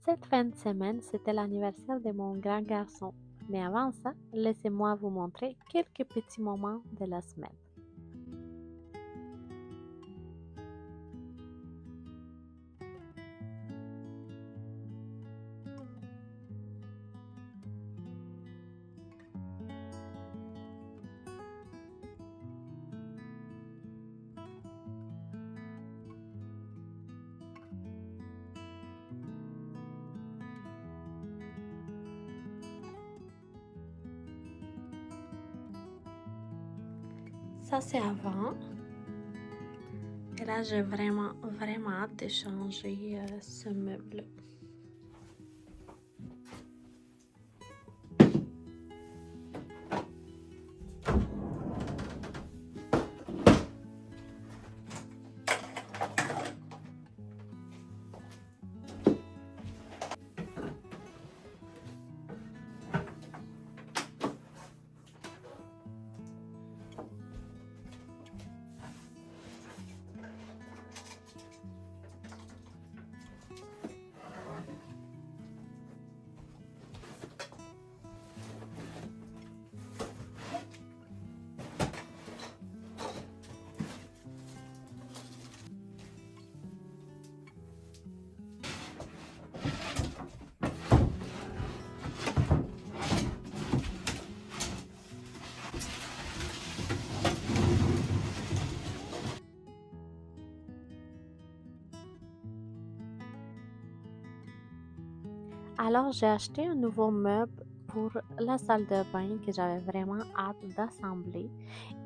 Cette fin de semaine, c'était l'anniversaire de mon grand garçon. Mais avant ça, laissez-moi vous montrer quelques petits moments de la semaine. Ça, c'est avant. Et là, j'ai vraiment hâte de changer ce meuble. Alors, j'ai acheté un nouveau meuble pour la salle de bain que j'avais vraiment hâte d'assembler.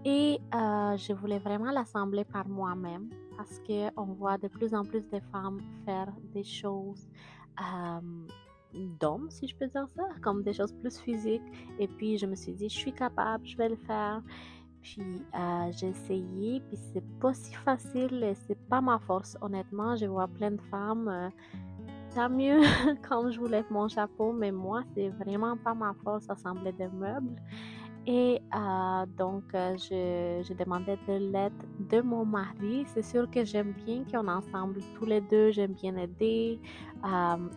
Et je voulais vraiment l'assembler par moi-même parce qu'on voit de plus en plus de femmes faire des choses d'hommes, si je peux dire ça, comme des choses plus physiques. Et puis, je me suis dit, je suis capable, je vais le faire. Puis, j'ai essayé, puis c'est pas si facile et c'est pas ma force. Honnêtement, je vois plein de femmes. Tant mieux quand je vous lève mon chapeau, mais moi, c'est vraiment pas ma force assembler des meubles. Et donc, je demandais de l'aide de mon mari. C'est sûr que j'aime bien qu'on ensemble tous les deux. J'aime bien aider,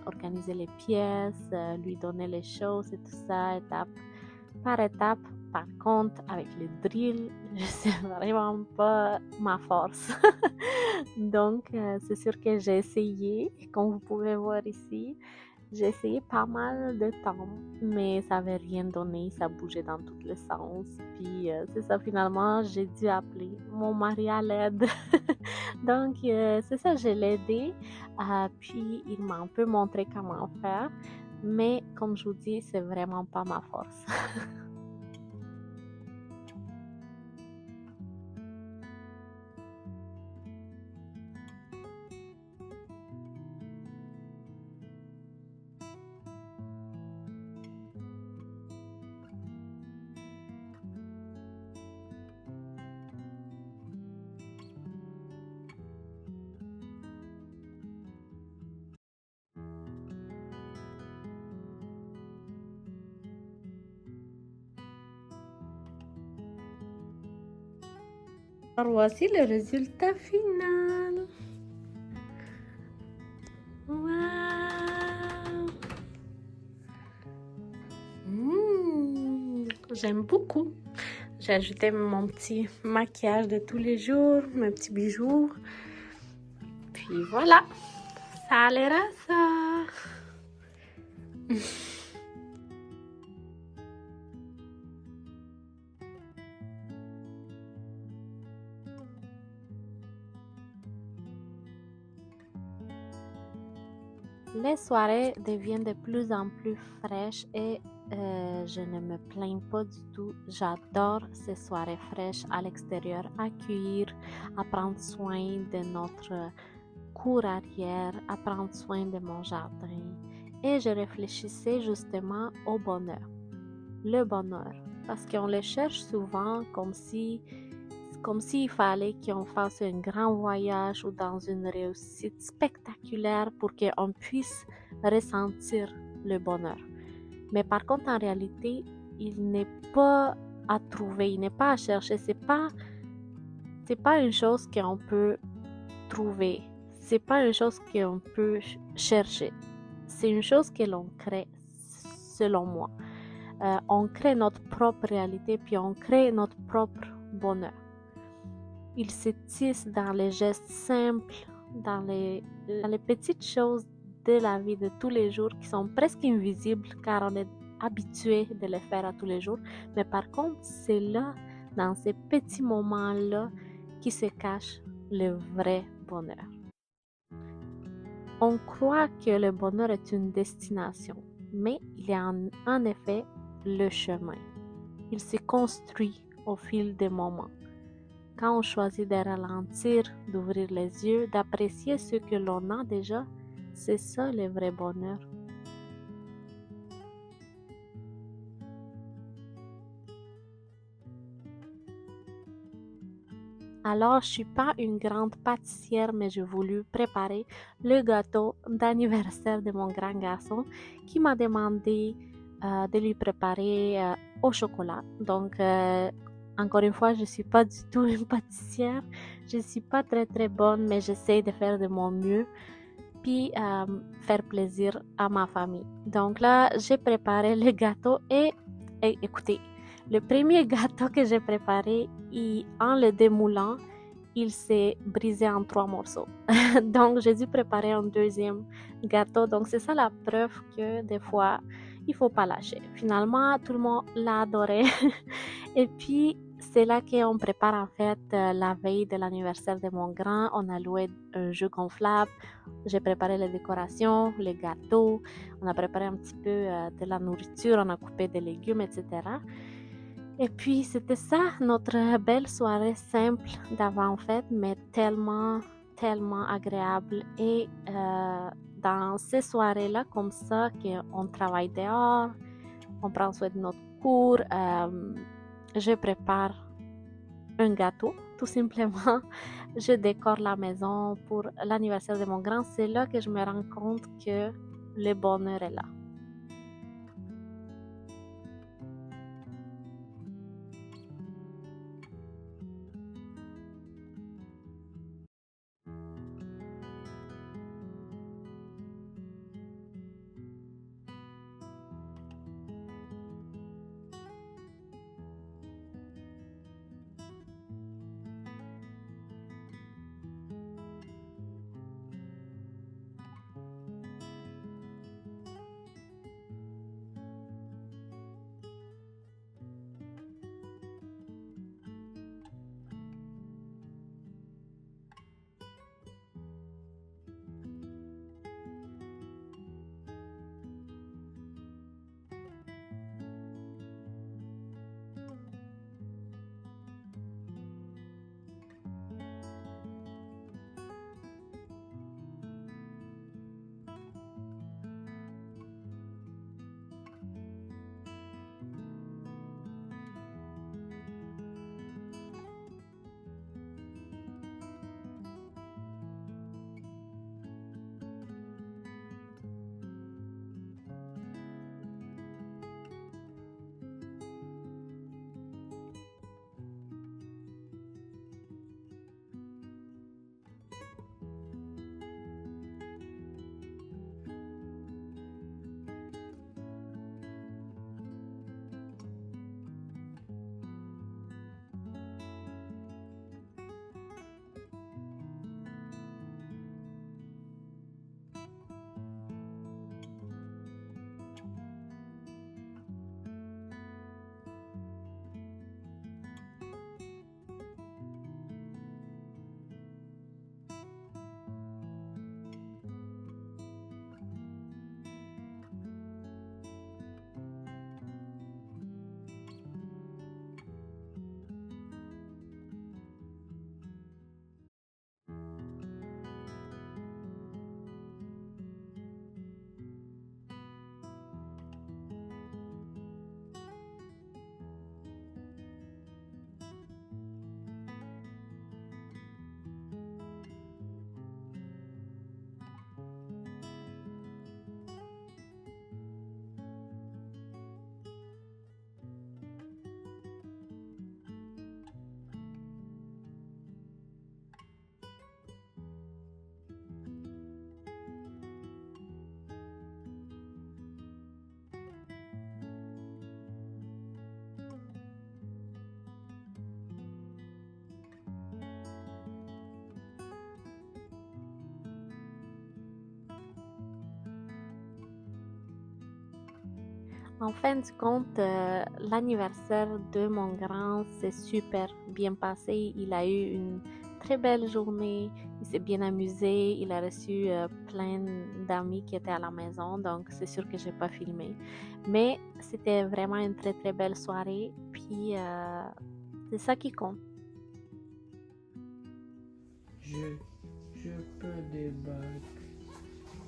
organiser les pièces, lui donner les choses et tout ça, étape par étape. Par contre, avec le drill, je sais vraiment pas ma force. Donc, c'est sûr que j'ai essayé, comme vous pouvez voir ici. J'ai essayé pas mal de temps, mais ça n'avait rien donné, ça bougeait dans tous les sens. Puis c'est ça, finalement, j'ai dû appeler mon mari à l'aide. Donc, c'est ça, je l'ai aidé. Puis, il m'a un peu montré comment faire. Mais comme je vous dis, c'est vraiment pas ma force. Alors, voici le résultat final. Waouh! J'aime beaucoup. J'ai ajouté mon petit maquillage de tous les jours, mes petits bijoux. Puis voilà, ça a l'air à ça. Les soirées deviennent de plus en plus fraîches et je ne me plains pas du tout. J'adore ces soirées fraîches à l'extérieur, à cueillir, à prendre soin de notre cour arrière, à prendre soin de mon jardin. Et je réfléchissais justement au bonheur. Le bonheur. Parce qu'on le cherche souvent comme s'il fallait qu'on fasse un grand voyage ou dans une réussite spectaculaire pour qu'on puisse ressentir le bonheur. Mais par contre, en réalité, il n'est pas à trouver, il n'est pas à chercher. C'est pas une chose qu'on peut trouver. C'est pas une chose qu'on peut chercher. c'est une chose que l'on crée, selon moi. On crée notre propre réalité, puis on crée notre propre bonheur. Il se tisse dans les gestes simples, dans les petites choses de la vie de tous les jours qui sont presque invisibles car on est habitué de les faire à tous les jours. Mais par contre, c'est là, dans ces petits moments-là, qui se cache le vrai bonheur. On croit que le bonheur est une destination, mais il est en effet le chemin. Il se construit au fil des moments. Quand on choisit de ralentir, d'ouvrir les yeux, d'apprécier ce que l'on a déjà, c'est ça le vrai bonheur. Alors, je suis pas une grande pâtissière, mais j'ai voulu préparer le gâteau d'anniversaire de mon grand garçon qui m'a demandé de lui préparer au chocolat. Donc, encore une fois, je suis pas du tout une pâtissière. Je suis pas très bonne, mais j'essaie de faire de mon mieux puis faire plaisir à ma famille. Donc là, j'ai préparé le gâteau et écoutez, le premier gâteau que j'ai préparé, en le démoulant, il s'est brisé en 3 morceaux. Donc, j'ai dû préparer un deuxième gâteau. Donc, c'est ça la preuve que des fois, il faut pas lâcher. Finalement, tout le monde l'a adoré. Et puis, c'est là qu'on prépare en fait la veille de l'anniversaire de mon grand. On a loué un jeu gonflable. J'ai préparé les décorations, les gâteaux. On a préparé un petit peu de la nourriture. On a coupé des légumes, etc. Et puis, c'était ça, notre belle soirée simple d'avant-fête, mais tellement agréable. Et dans ces soirées-là, comme ça, qu'on travaille dehors, on prend soin de notre cours, je prépare un gâteau, tout simplement. Je décore la maison pour l'anniversaire de mon grand. C'est là que je me rends compte que le bonheur est là. En fin de compte, l'anniversaire de mon grand s'est super bien passé. Il a eu une très belle journée, il s'est bien amusé, il a reçu plein d'amis qui étaient à la maison, donc c'est sûr que j'ai pas filmé. Mais c'était vraiment une très très belle soirée, puis c'est ça qui compte. Je peux débattre.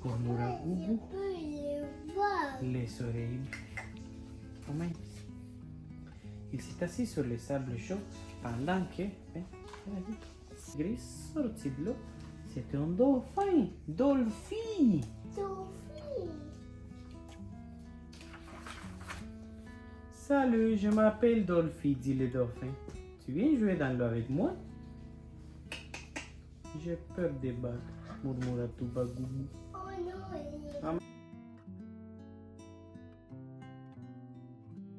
Murmura Gougou. Je peux les voir. Les oreilles. Comment il s'est assis sur le sable chaud pendant que Gris sorti de l'eau. C'était un dauphin. Dolphy. Sophie. Salut, je m'appelle Dolphy, dit le dauphin. Tu viens jouer dans l'eau avec moi? J'ai peur des bagues, murmura Touba Gougou. Oh non, Ah,